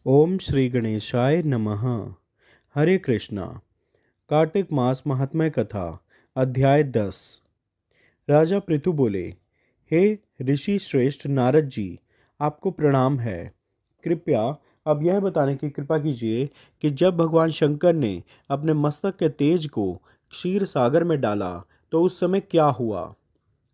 ओम श्री गणेशाय नमः। हरे कृष्णा। कार्तिक मास महात्म्य कथा। अध्याय 10। राजा पृथु बोले, हे ऋषि श्रेष्ठ नारद जी, आपको प्रणाम है। कृपया अब यह बताने की कृपा कीजिए कि जब भगवान शंकर ने अपने मस्तक के तेज को क्षीर सागर में डाला तो उस समय क्या हुआ।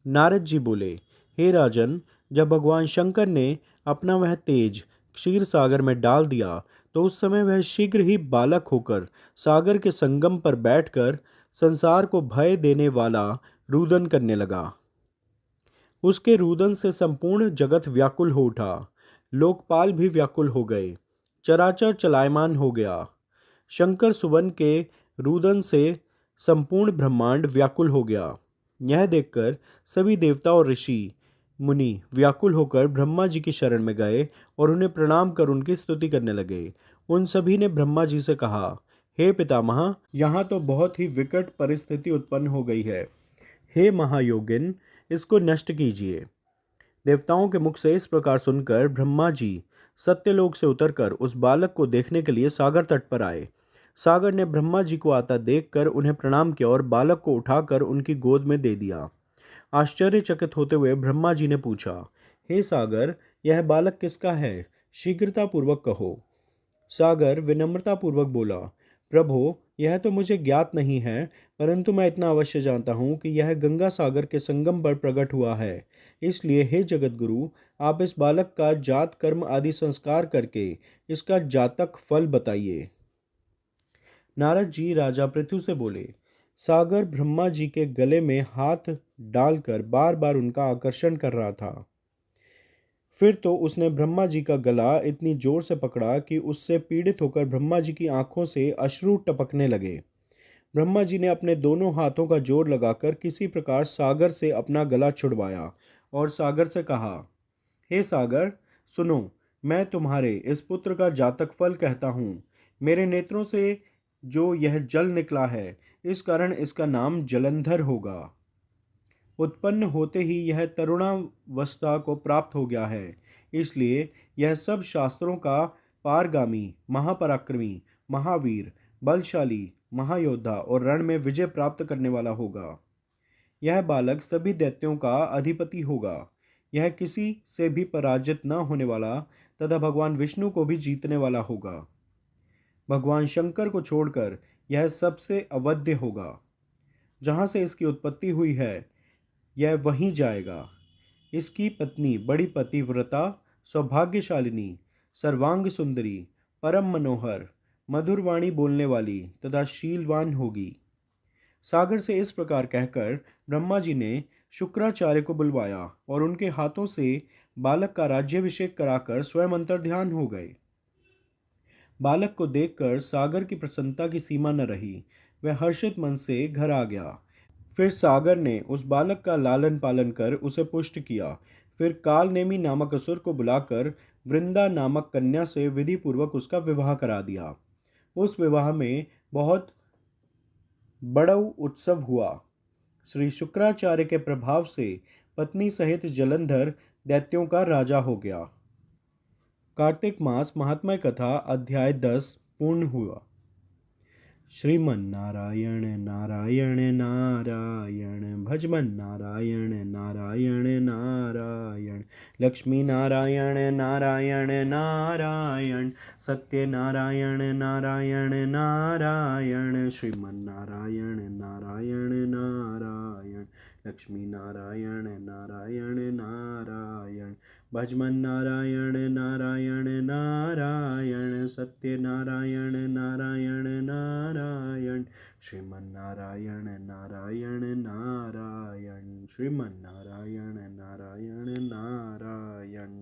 नारद जी बोले, हे राजन, जब भगवान शंकर ने अपना वह तेज क्षीर सागर में डाल दिया तो उस समय वह शीघ्र ही बालक होकर सागर के संगम पर बैठकर संसार को भय देने वाला रुदन करने लगा। उसके रुदन से संपूर्ण जगत व्याकुल हो उठा। लोकपाल भी व्याकुल हो गए। चराचर चलायमान हो गया। शंकर सुवन के रुदन से संपूर्ण ब्रह्मांड व्याकुल हो गया। यह देखकर सभी देवता और ऋषि मुनि व्याकुल होकर ब्रह्मा जी की शरण में गए और उन्हें प्रणाम कर उनकी स्तुति करने लगे। उन सभी ने ब्रह्मा जी से कहा, हे पितामह, यहाँ तो बहुत ही विकट परिस्थिति उत्पन्न हो गई है। हे महायोगिन, इसको नष्ट कीजिए। देवताओं के मुख से इस प्रकार सुनकर ब्रह्मा जी सत्यलोक से उतरकर उस बालक को देखने के लिए सागर तट पर आए। सागर ने ब्रह्मा जी को आता देखकर उन्हें प्रणाम किया और बालक को उठाकर उनकी गोद में दे दिया। आश्चर्यचकित होते हुए ब्रह्मा जी ने पूछा, हे सागर, यह बालक किसका है? शीघ्रतापूर्वक कहो। सागर विनम्रतापूर्वक बोला, प्रभो, यह तो मुझे ज्ञात नहीं है, परंतु मैं इतना अवश्य जानता हूँ कि यह गंगा सागर के संगम पर प्रकट हुआ है। इसलिए हे जगत गुरु, आप इस बालक का जात कर्म आदि संस्कार करके इसका जातक फल बताइए। नारद जी राजा पृथु से बोले, सागर ब्रह्मा जी के गले में हाथ डालकर बार बार उनका आकर्षण कर रहा था। फिर तो उसने ब्रह्मा जी का गला इतनी जोर से पकड़ा कि उससे पीड़ित होकर ब्रह्मा जी की आंखों से अश्रु टपकने लगे। ब्रह्मा जी ने अपने दोनों हाथों का जोर लगाकर किसी प्रकार सागर से अपना गला छुड़वाया और सागर से कहा, हे सागर, सुनो, मैं तुम्हारे इस पुत्र का जातक फल कहता हूँ। मेरे नेत्रों से जो यह जल निकला है, इस कारण इसका नाम जलंधर होगा। उत्पन्न होते ही यह तरुणावस्था को प्राप्त हो गया है, इसलिए यह सब शास्त्रों का पारगामी, महापराक्रमी, महावीर, बलशाली, महायोद्धा और रण में विजय प्राप्त करने वाला होगा। यह बालक सभी दैत्यों का अधिपति होगा। यह किसी से भी पराजित न होने वाला तथा भगवान विष्णु को भी जीतने वाला होगा। भगवान शंकर को छोड़कर यह सबसे अवध्य होगा। जहाँ से इसकी उत्पत्ति हुई है, यह वहीं जाएगा। इसकी पत्नी बड़ी पतिव्रता, सौभाग्यशालिनी, सर्वांग सुंदरी, परम मनोहर, मधुर वाणी बोलने वाली तथा शीलवान होगी। सागर से इस प्रकार कहकर ब्रह्मा जी ने शुक्राचार्य को बुलवाया और उनके हाथों से बालक का राज्याभिषेक कराकर स्वयं अंतर्ध्यान हो गए। बालक को देखकर सागर की प्रसन्नता की सीमा न रही। वह हर्षित मन से घर आ गया। फिर सागर ने उस बालक का लालन पालन कर उसे पुष्ट किया। फिर कालनेमी नामक असुर को बुलाकर वृंदा नामक कन्या से विधि पूर्वक उसका विवाह करा दिया। उस विवाह में बहुत बड़ा उत्सव हुआ। श्री शुक्राचार्य के प्रभाव से पत्नी सहित जलंधर दैत्यों का राजा हो गया। कार्तिक मास महात्म्य कथा अध्याय 10 पूर्ण हुआ। श्रीमन्नारायण नारायण नारायण, भजमन नारायण नारायण नारायण, लक्ष्मी नारायण नारायण नारायण, सत्यनारायण नारायण नारायण, श्रीमन्नारायण नारायण नारायण, लक्ष्मी नारायण नारायण नारायण, भजमन नारायण नारायण नारायण, सत्यनारायण नारायण नारायण, श्रीमन्नारायण नारायण नारायण, श्रीमन्नारायण नारायण नारायण।